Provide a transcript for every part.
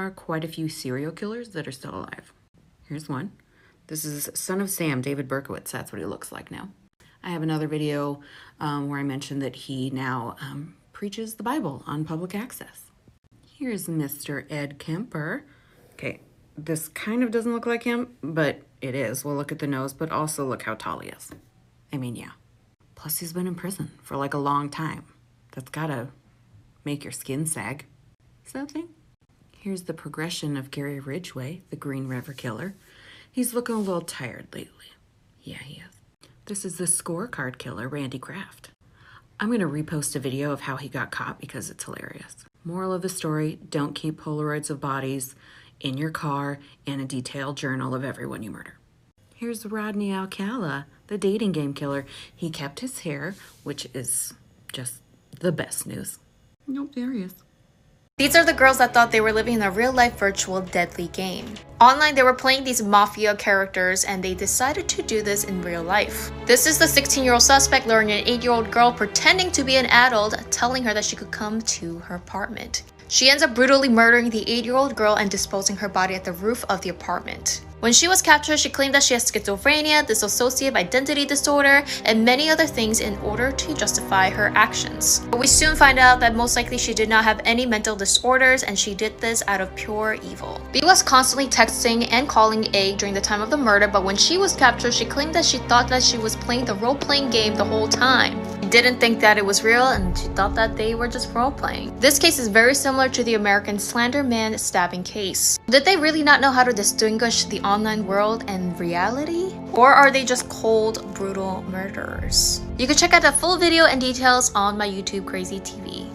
are quite a few serial killers that are still alive. Here's one. This is Son of Sam, David Berkowitz. That's what he looks like now. I have another video where I mentioned that he now preaches the Bible on public access. Here's Mr. Ed Kemper. Okay, this kind of doesn't look like him, but it is. We'll look at the nose, but also look how tall he is. I mean, yeah. Plus, he's been in prison for like a long time. That's gotta make your skin sag. Something. Here's the progression of Gary Ridgway, the Green River Killer. He's looking a little tired lately. Yeah, he is. This is the scorecard killer, Randy Kraft. I'm going to repost a video of how he got caught because it's hilarious. Moral of the story, don't keep Polaroids of bodies in your car and a detailed journal of everyone you murder. Here's Rodney Alcala, the dating game killer. He kept his hair, which is just the best news. Nope, there he is. These are the girls that thought they were living in a real-life virtual deadly game. Online, they were playing these mafia characters and they decided to do this in real life. This is the 16-year-old suspect luring an 8-year-old girl pretending to be an adult, telling her that she could come to her apartment. She ends up brutally murdering the 8-year-old girl and disposing her body at the roof of the apartment. When she was captured, she claimed that she has schizophrenia, dissociative identity disorder, and many other things in order to justify her actions. But we soon find out that most likely she did not have any mental disorders and she did this out of pure evil. B was constantly texting and calling A during the time of the murder, but when she was captured, she claimed that she thought that she was playing the role-playing game the whole time. She didn't think that it was real and she thought that they were just role-playing. This case is very similar to the American Slender Man stabbing case. Did they really not know how to distinguish the online world and reality? Or are they just cold, brutal murderers? You can check out the full video and details on my YouTube Crazy TV.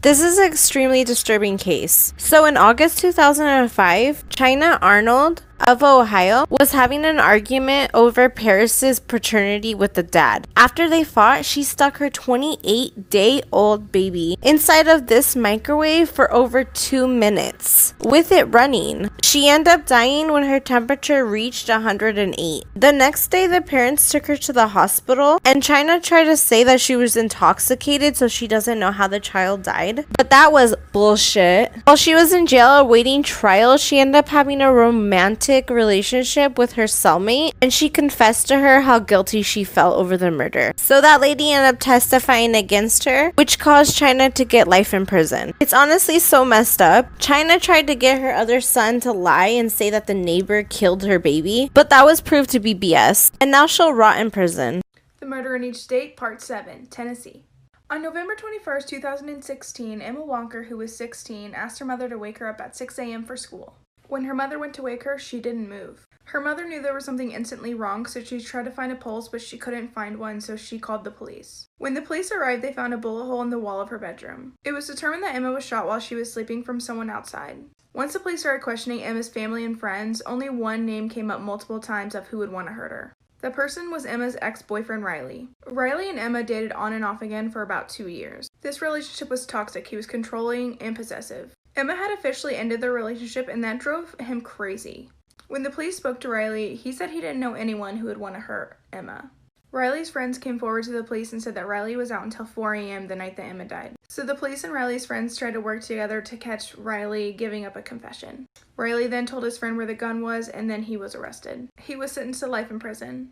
This is an extremely disturbing case. So in August 2005, China Arnold of Ohio was having an argument over Paris's paternity with the dad. After they fought, she stuck her 28-day-old baby inside of this microwave for over 2 minutes with it running. She ended up dying when her temperature reached 108. The next day, the parents took her to the hospital, and China tried to say that she was intoxicated so she doesn't know how the child died. But that was bullshit. While she was in jail awaiting trial, she ended up having a romantic relationship with her cellmate, and she confessed to her how guilty she felt over the murder. So that lady ended up testifying against her, which caused China to get life in prison. It's honestly so messed up. China tried to get her other son to lie and say that the neighbor killed her baby, but that was proved to be BS, and now she'll rot in prison. The Murder in Each State, Part 7, Tennessee. On November 21st, 2016, Emma Walker, who was 16, asked her mother to wake her up at 6 a.m. for school. When her mother went to wake her, she didn't move. Her mother knew there was something instantly wrong, so she tried to find a pulse, but she couldn't find one, so she called the police. When the police arrived, they found a bullet hole in the wall of her bedroom. It was determined that Emma was shot while she was sleeping from someone outside. Once the police started questioning Emma's family and friends, only one name came up multiple times of who would want to hurt her. The person was Emma's ex-boyfriend, Riley. Riley and Emma dated on and off again for about 2 years. This relationship was toxic. He was controlling and possessive. Emma had officially ended their relationship, and that drove him crazy. When the police spoke to Riley, he said he didn't know anyone who would want to hurt Emma. Riley's friends came forward to the police and said that Riley was out until 4 a.m. the night that Emma died. So the police and Riley's friends tried to work together to catch Riley giving up a confession. Riley then told his friend where the gun was, and then he was arrested. He was sentenced to life in prison.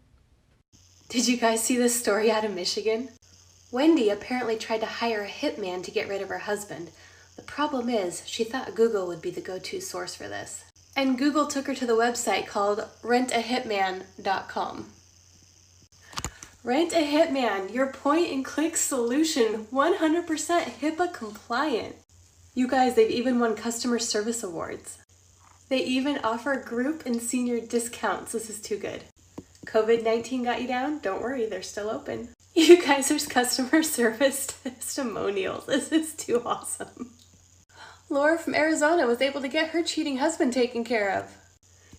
Did you guys see this story out of Michigan? Wendy apparently tried to hire a hitman to get rid of her husband. The problem is, she thought Google would be the go-to source for this. And Google took her to the website called rentahitman.com. Rent a Hitman, your point-and-click solution, 100% HIPAA compliant. You guys, they've even won customer service awards. They even offer group and senior discounts. This is too good. COVID-19 got you down? Don't worry, they're still open. You guys, there's customer service testimonials. This is too awesome. Laura from Arizona was able to get her cheating husband taken care of.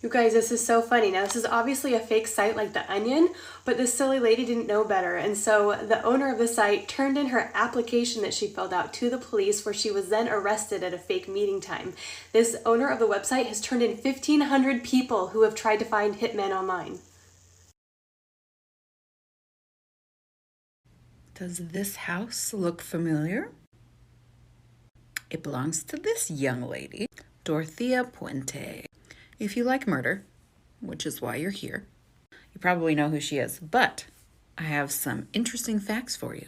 You guys, this is so funny. Now, this is obviously a fake site like The Onion, but this silly lady didn't know better. And so the owner of the site turned in her application that she filled out to the police, where she was then arrested at a fake meeting time. This owner of the website has turned in 1,500 people who have tried to find hitmen online. Does this house look familiar? It belongs to this young lady, Dorothea Puente. If you like murder, which is why you're here, you probably know who she is, but I have some interesting facts for you.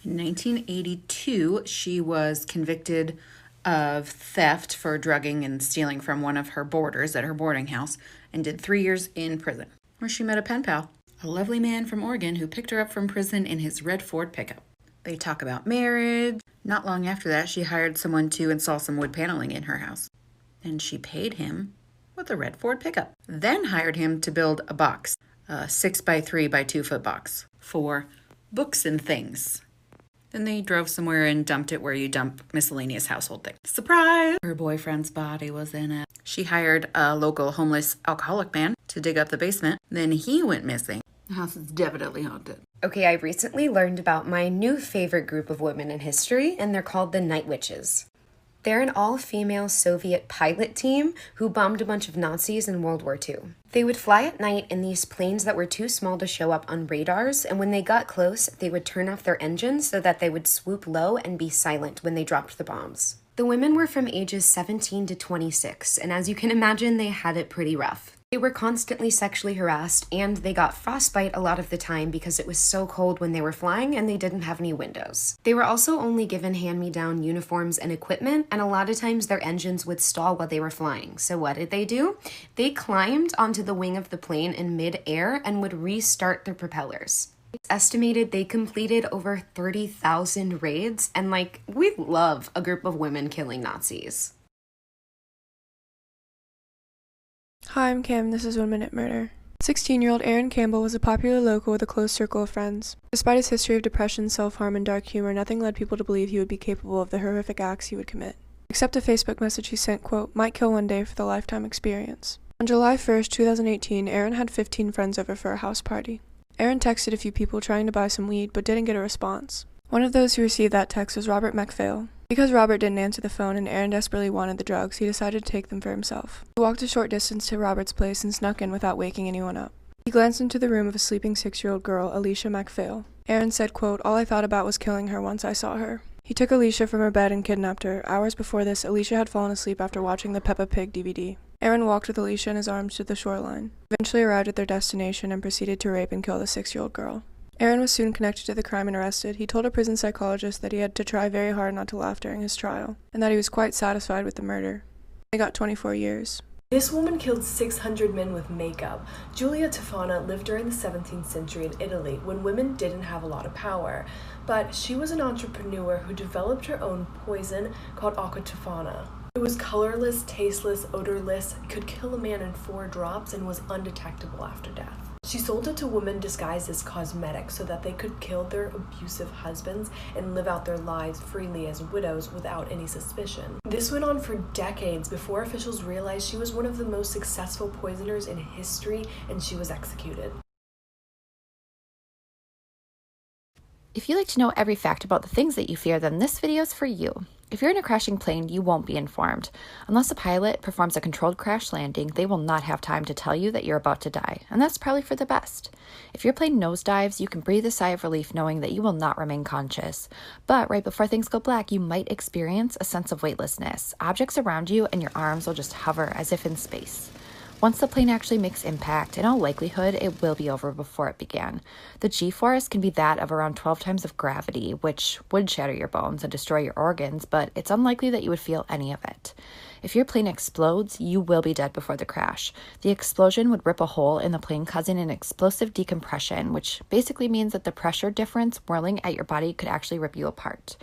In 1982, she was convicted of theft for drugging and stealing from one of her boarders at her boarding house and did 3 years in prison, where she met a pen pal, a lovely man from Oregon who picked her up from prison in his red Ford pickup. They talk about marriage. Not long after that, she hired someone to install some wood paneling in her house, and she paid him with a red Ford pickup, then hired him to build a box, a 6x3 by 2 foot box for books and things. Then they drove somewhere and dumped it where you dump miscellaneous household things. Surprise! Her boyfriend's body was in it. She hired a local homeless alcoholic man to dig up the basement. Then he went missing. The house is definitely haunted. Okay, I recently learned about my new favorite group of women in history, and they're called the Night Witches. They're an all-female Soviet pilot team who bombed a bunch of Nazis in World War II. They would fly at night in these planes that were too small to show up on radars, and when they got close, they would turn off their engines so that they would swoop low and be silent when they dropped the bombs. The women were from ages 17 to 26, and as you can imagine, they had it pretty rough. They were constantly sexually harassed, and they got frostbite a lot of the time because it was so cold when they were flying and they didn't have any windows. They were also only given hand-me-down uniforms and equipment, and a lot of times their engines would stall while they were flying. So what did they do? They climbed onto the wing of the plane in mid-air and would restart their propellers. It's estimated they completed over 30,000 raids, and we love a group of women killing Nazis. Hi, I'm Cam. This is 1 Minute Murder. 16-year-old Aaron Campbell was a popular local with a close circle of friends. Despite his history of depression, self-harm, and dark humor, nothing led people to believe he would be capable of the horrific acts he would commit. Except a Facebook message he sent, quote, "Might kill one day for the lifetime experience." On July 1st, 2018, Aaron had 15 friends over for a house party. Aaron texted a few people trying to buy some weed, but didn't get a response. One of those who received that text was Robert MacPhail. Because Robert didn't answer the phone and Aaron desperately wanted the drugs, he decided to take them for himself. He walked a short distance to Robert's place and snuck in without waking anyone up. He glanced into the room of a sleeping 6-year-old girl, Alicia MacPhail. Aaron said, quote, "All I thought about was killing her once I saw her." He took Alicia from her bed and kidnapped her. Hours before this, Alicia had fallen asleep after watching the Peppa Pig DVD. Aaron walked with Alicia in his arms to the shoreline, eventually arrived at their destination and proceeded to rape and kill the 6-year-old girl. Aaron was soon connected to the crime and arrested. He told a prison psychologist that he had to try very hard not to laugh during his trial, and that he was quite satisfied with the murder. He got 24 years. This woman killed 600 men with makeup. Giulia Tofana lived during the 17th century in Italy when women didn't have a lot of power. But she was an entrepreneur who developed her own poison called acqua tofana. It was colorless, tasteless, odorless, could kill a man in 4 drops, and was undetectable after death. She sold it to women disguised as cosmetics so that they could kill their abusive husbands and live out their lives freely as widows without any suspicion. This went on for decades before officials realized she was one of the most successful poisoners in history, and she was executed. If you like to know every fact about the things that you fear, then this video is for you. If you're in a crashing plane, you won't be informed. Unless a pilot performs a controlled crash landing, they will not have time to tell you that you're about to die, and that's probably for the best. If your plane nosedives, you can breathe a sigh of relief knowing that you will not remain conscious. But right before things go black, you might experience a sense of weightlessness. Objects around you and your arms will just hover as if in space. Once the plane actually makes impact, in all likelihood, it will be over before it began. The G-force can be that of around 12 times of gravity, which would shatter your bones and destroy your organs, but it's unlikely that you would feel any of it. If your plane explodes, you will be dead before the crash. The explosion would rip a hole in the plane, causing an explosive decompression, which basically means that the pressure difference whirling at your body could actually rip you apart.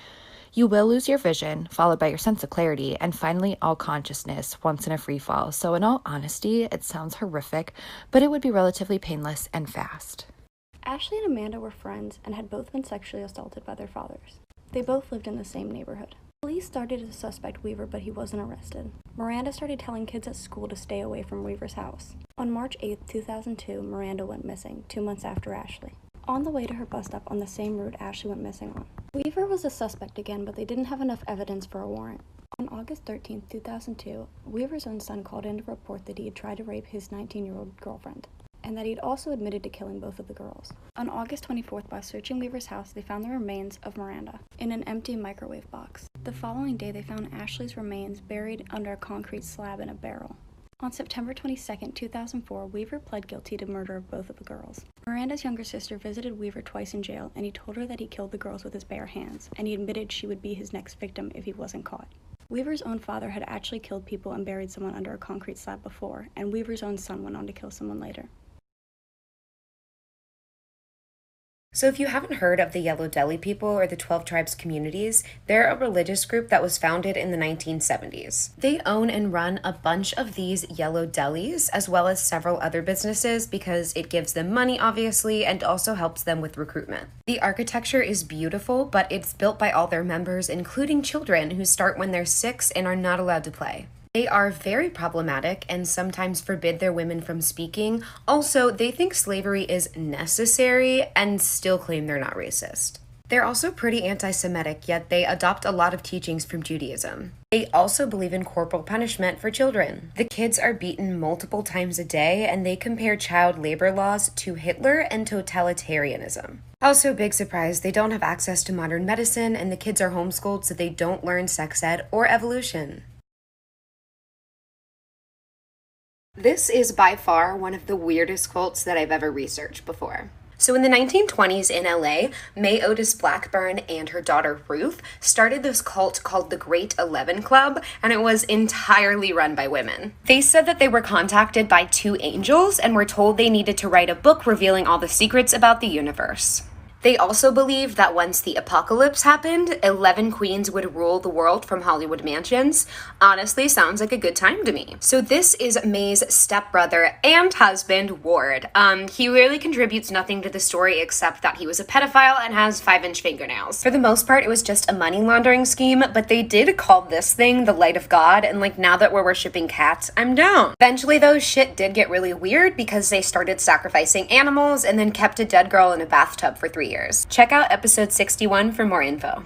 You will lose your vision, followed by your sense of clarity, and finally all consciousness once in a free fall. So in all honesty, it sounds horrific, but it would be relatively painless and fast. Ashley and Amanda were friends and had both been sexually assaulted by their fathers. They both lived in the same neighborhood. Police started to suspect Weaver, but he wasn't arrested. Miranda started telling kids at school to stay away from Weaver's house. On March 8, 2002, Miranda went missing, 2 months after Ashley. On the way to her bus stop on the same route Ashley went missing on. Weaver was a suspect again, but they didn't have enough evidence for a warrant. On August 13, 2002, Weaver's own son called in to report that he had tried to rape his 19-year-old girlfriend, and that he'd also admitted to killing both of the girls. On August 24th, by searching Weaver's house, they found the remains of Miranda in an empty microwave box. The following day, they found Ashley's remains buried under a concrete slab in a barrel. On September 22, 2004, Weaver pled guilty to murder of both of the girls. Miranda's younger sister visited Weaver twice in jail, and he told her that he killed the girls with his bare hands, and he admitted she would be his next victim if he wasn't caught. Weaver's own father had actually killed people and buried someone under a concrete slab before, and Weaver's own son went on to kill someone later. So if you haven't heard of the Yellow Deli people or the 12 Tribes communities, they're a religious group that was founded in the 1970s. They own and run a bunch of these yellow delis, as well as several other businesses, because it gives them money, obviously, and also helps them with recruitment. The architecture is beautiful, but it's built by all their members, including children who start when they're 6 and are not allowed to play. They are very problematic and sometimes forbid their women from speaking. Also, they think slavery is necessary and still claim they're not racist. They're also pretty anti-Semitic, yet they adopt a lot of teachings from Judaism. They also believe in corporal punishment for children. The kids are beaten multiple times a day, and they compare child labor laws to Hitler and totalitarianism. Also, big surprise, they don't have access to modern medicine, and the kids are homeschooled so they don't learn sex ed or evolution. This is by far one of the weirdest cults that I've ever researched before. So in the 1920s in LA, May Otis Blackburn and her daughter Ruth started this cult called the Great 11 Club, and it was entirely run by women. They said that they were contacted by 2 angels and were told they needed to write a book revealing all the secrets about the universe. They also believed that once the apocalypse happened, 11 queens would rule the world from Hollywood mansions. Honestly, sounds like a good time to me. So this is May's stepbrother and husband, Ward. He really contributes nothing to the story except that he was a pedophile and has 5-inch fingernails. For the most part, it was just a money laundering scheme, but they did call this thing the Light of God, and like now that we're worshiping cats, I'm down. Eventually though, shit did get really weird because they started sacrificing animals and then kept a dead girl in a bathtub for 3 years. Check out episode 61 for more info.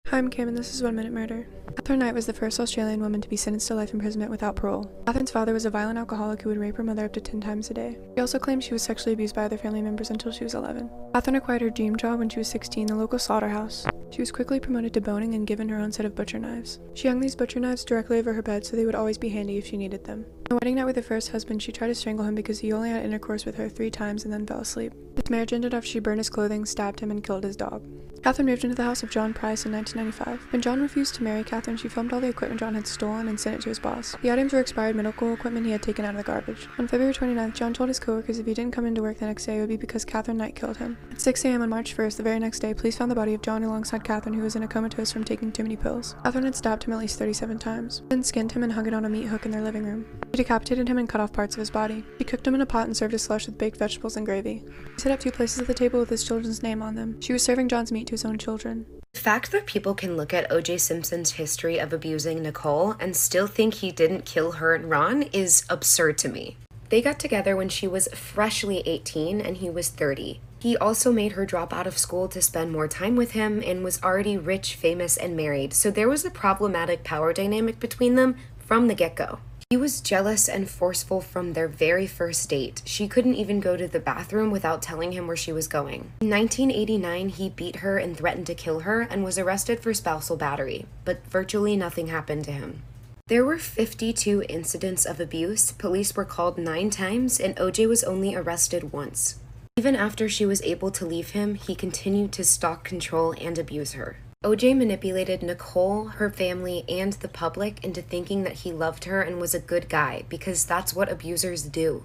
Hi, I'm Cam, and this is 1 Minute Murder. Catherine Knight was the first Australian woman to be sentenced to life imprisonment without parole. Catherine's father was a violent alcoholic who would rape her mother up to 10 times a day. She also claimed she was sexually abused by other family members until she was 11. Catherine acquired her dream job when she was 16, the local slaughterhouse. She was quickly promoted to boning and given her own set of butcher knives. She hung these butcher knives directly over her bed so they would always be handy if she needed them. On the wedding night with her first husband, she tried to strangle him because he only had intercourse with her 3 times and then fell asleep. This marriage ended after she burned his clothing, stabbed him, and killed his dog. Catherine moved into the house of John Price in 1995. When John refused to marry Catherine, she filmed all the equipment John had stolen and sent it to his boss. The items were expired medical equipment he had taken out of the garbage. On February 29th, John told his coworkers if he didn't come into work the next day, it would be because Catherine Knight killed him. At 6 a.m. on March 1st, the very next day, police found the body of John alongside Catherine, who was in a comatose from taking too many pills. Catherine had stabbed him at least 37 times, then skinned him and hung it on a meat hook in their living room. She decapitated him and cut off parts of his body. She cooked him in a pot and served his slush with baked vegetables and gravy. She set up 2 places at the table with his children's name on them. She was serving John's meat to his own children. The fact that people can look at O.J. Simpson's history of abusing Nicole and still think he didn't kill her and Ron is absurd to me. They got together when she was freshly 18 and he was 30. He also made her drop out of school to spend more time with him and was already rich, famous, and married, so there was a problematic power dynamic between them from the get-go. He was jealous and forceful from their very first date. She couldn't even go to the bathroom without telling him where she was going. In 1989, he beat her and threatened to kill her and was arrested for spousal battery, but virtually nothing happened to him. There were 52 incidents of abuse, police were called 9 times, and OJ was only arrested once. Even after she was able to leave him, he continued to stalk, control, and abuse her. OJ manipulated Nicole, her family, and the public into thinking that he loved her and was a good guy, because that's what abusers do.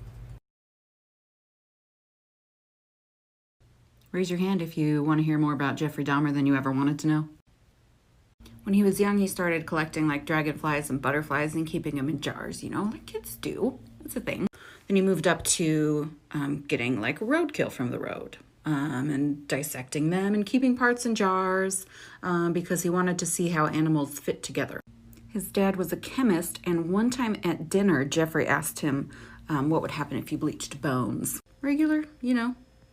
Raise your hand if you want to hear more about Jeffrey Dahmer than you ever wanted to know. When he was young, he started collecting like dragonflies and butterflies and keeping them in jars, like kids do. It's a thing. Then he moved up to getting like roadkill from the road. And dissecting them and keeping parts in jars because he wanted to see how animals fit together. His dad was a chemist, and one time at dinner, Jeffrey asked him what would happen if you bleached bones. Regular,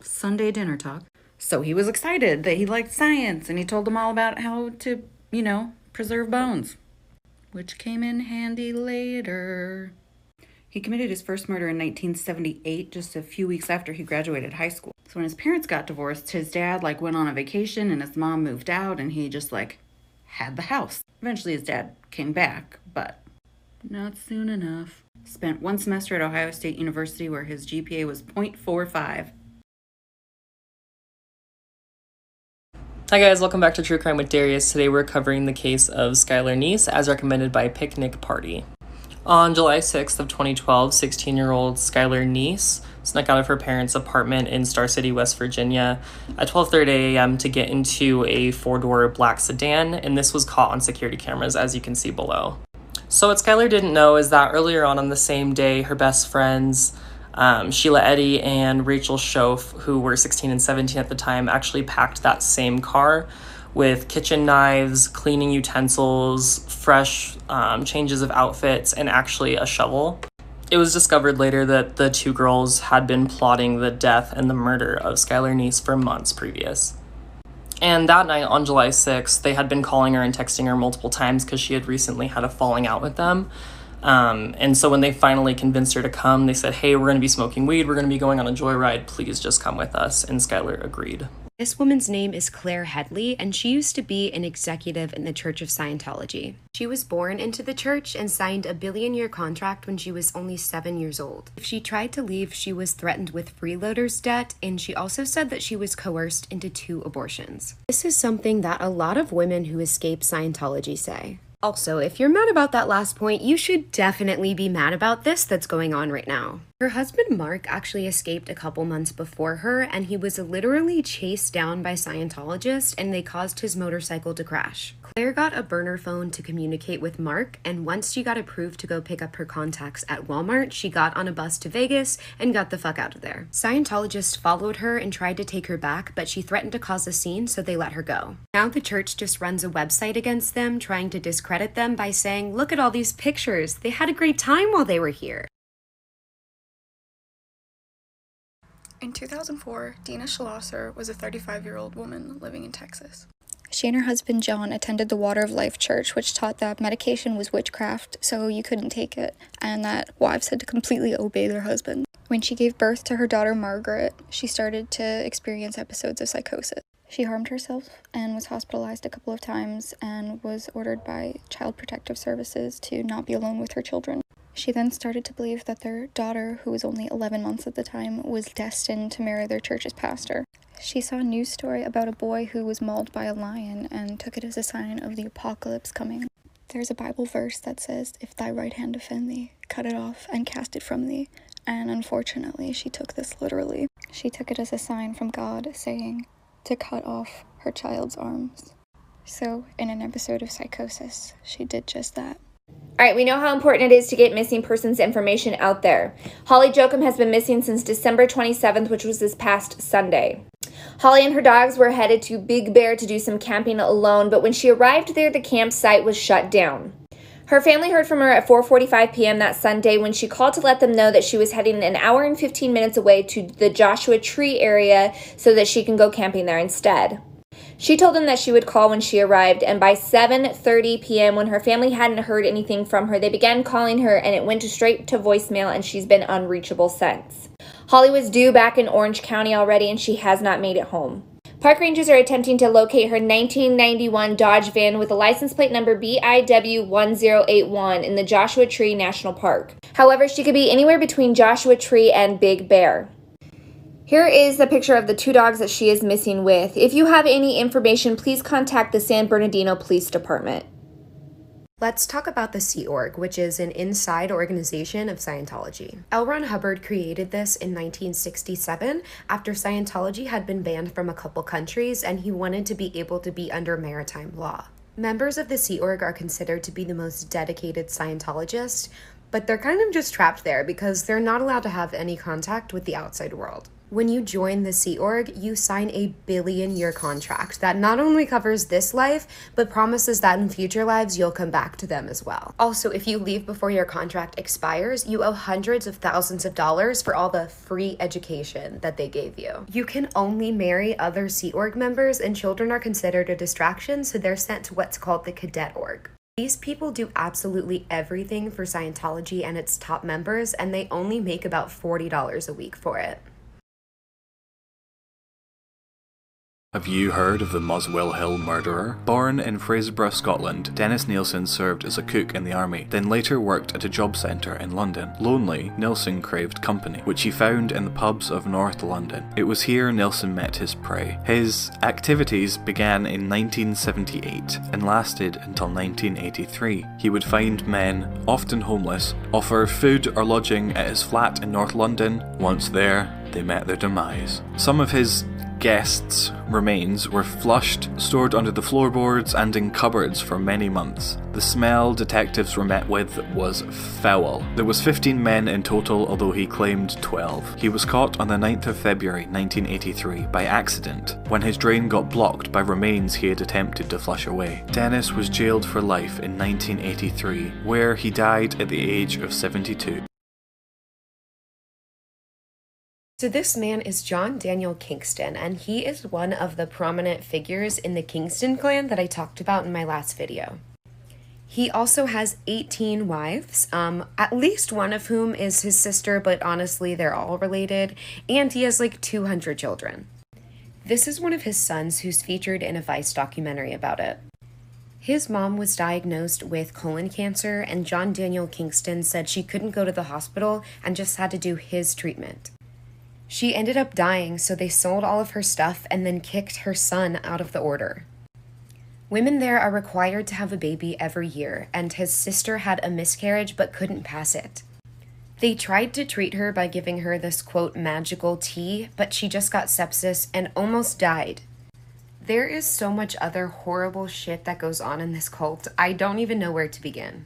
Sunday dinner talk. So he was excited that he liked science, and he told them all about how to, preserve bones, which came in handy later. He committed his first murder in 1978, just a few weeks after he graduated high school. So when his parents got divorced, his dad went on a vacation and his mom moved out and he just had the house. Eventually his dad came back, but not soon enough. Spent one semester at Ohio State University where his GPA was .45. Hi guys, welcome back to True Crime with Darius. Today we're covering the case of Skylar Neese as recommended by Picnic Party. On July 6th of 2012, 16-year-old Skylar Neese snuck out of her parents' apartment in Star City, West Virginia at 12:30 a.m. to get into a four-door black sedan, and this was caught on security cameras, as you can see below. So what Skylar didn't know is that earlier on the same day, her best friends, Sheila Eddy and Rachel Schoaf, who were 16 and 17 at the time, actually packed that same car with kitchen knives, cleaning utensils, fresh changes of outfits, and actually a shovel. It was discovered later that the two girls had been plotting the death and the murder of Skylar Neese for months previous. And that night, on July 6th, they had been calling her and texting her multiple times because she had recently had a falling out with them. And so when they finally convinced her to come, they said, hey, we're going to be smoking weed, we're going to be going on a joyride, please just come with us. And Skylar agreed. This woman's name is Claire Headley, and she used to be an executive in the Church of Scientology. She was born into the church and signed a billion-year contract when she was only 7 years old. If she tried to leave, she was threatened with freeloader's debt, and she also said that she was coerced into 2 abortions. This is something that a lot of women who escape Scientology say. Also, if you're mad about that last point, you should definitely be mad about this that's going on right now. Her husband, Mark, actually escaped a couple months before her, and he was literally chased down by Scientologists, and they caused his motorcycle to crash. Claire got a burner phone to communicate with Mark, and once she got approved to go pick up her contacts at Walmart, she got on a bus to Vegas and got the fuck out of there. Scientologists followed her and tried to take her back, but she threatened to cause a scene, so they let her go. Now the church just runs a website against them, trying to discredit them by saying, look at all these pictures, they had a great time while they were here. In 2004, Dina Schlosser was a 35-year-old woman living in Texas. She and her husband John attended the Water of Life Church, which taught that medication was witchcraft, so you couldn't take it, and that wives had to completely obey their husband. When she gave birth to her daughter Margaret, she started to experience episodes of psychosis. She harmed herself and was hospitalized a couple of times and was ordered by Child Protective Services to not be alone with her children. She then started to believe that their daughter, who was only 11 months at the time, was destined to marry their church's pastor. She saw a news story about a boy who was mauled by a lion and took it as a sign of the apocalypse coming. There's a Bible verse that says, if thy right hand offend thee, cut it off and cast it from thee. And unfortunately, she took this literally. She took it as a sign from God saying to cut off her child's arms. So, in an episode of psychosis, she did just that. Alright, we know how important it is to get missing persons information out there. Holly Jochum has been missing since December 27th, which was this past Sunday. Holly and her dogs were headed to Big Bear to do some camping alone, but when she arrived there, the campsite was shut down. Her family heard from her at 4:45 p.m. that Sunday when she called to let them know that she was heading an hour and 15 minutes away to the Joshua Tree area so that she can go camping there instead. She told them that she would call when she arrived, and by 7:30 p.m., when her family hadn't heard anything from her, they began calling her, and it went straight to voicemail, and she's been unreachable since. Holly was due back in Orange County already, and she has not made it home. Park rangers are attempting to locate her 1991 Dodge van with a license plate number BIW1081 in the Joshua Tree National Park. However, she could be anywhere between Joshua Tree and Big Bear. Here is the picture of the 2 dogs that she is missing with. If you have any information, please contact the San Bernardino Police Department. Let's talk about the Sea Org, which is an inside organization of Scientology. L. Ron Hubbard created this in 1967 after Scientology had been banned from a couple countries and he wanted to be able to be under maritime law. Members of the Sea Org are considered to be the most dedicated Scientologists, but they're kind of just trapped there because they're not allowed to have any contact with the outside world. When you join the Sea Org, you sign a billion-year contract that not only covers this life, but promises that in future lives you'll come back to them as well. Also, if you leave before your contract expires, you owe hundreds of thousands of dollars for all the free education that they gave you. You can only marry other Sea Org members, and children are considered a distraction, so they're sent to what's called the Cadet Org. These people do absolutely everything for Scientology and its top members, and they only make about $40 a week for it. Have you heard of the Muswell Hill murderer? Born in Fraserburgh, Scotland, Dennis Nielsen served as a cook in the army, then later worked at a job centre in London. Lonely, Nielsen craved company, which he found in the pubs of North London. It was here Nielsen met his prey. His activities began in 1978 and lasted until 1983. He would find men, often homeless, offer food or lodging at his flat in North London. Once there, they met their demise. Some of his guests' remains were flushed, stored under the floorboards and in cupboards for many months. The smell detectives were met with was foul. There was 15 men in total, although he claimed 12. He was caught on the 9th of February 1983 by accident when his drain got blocked by remains he had attempted to flush away. Dennis was jailed for life in 1983, where he died at the age of 72. So this man is John Daniel Kingston, and he is one of the prominent figures in the Kingston clan that I talked about in my last video. He also has 18 wives, at least one of whom is his sister, but honestly they're all related, and he has like 200 children. This is one of his sons who's featured in a Vice documentary about it. His mom was diagnosed with colon cancer, and John Daniel Kingston said she couldn't go to the hospital and just had to do his treatment. She ended up dying, so they sold all of her stuff and then kicked her son out of the order. Women there are required to have a baby every year, and his sister had a miscarriage but couldn't pass it. They tried to treat her by giving her this, quote, magical tea, but she just got sepsis and almost died. There is so much other horrible shit that goes on in this cult, I don't even know where to begin.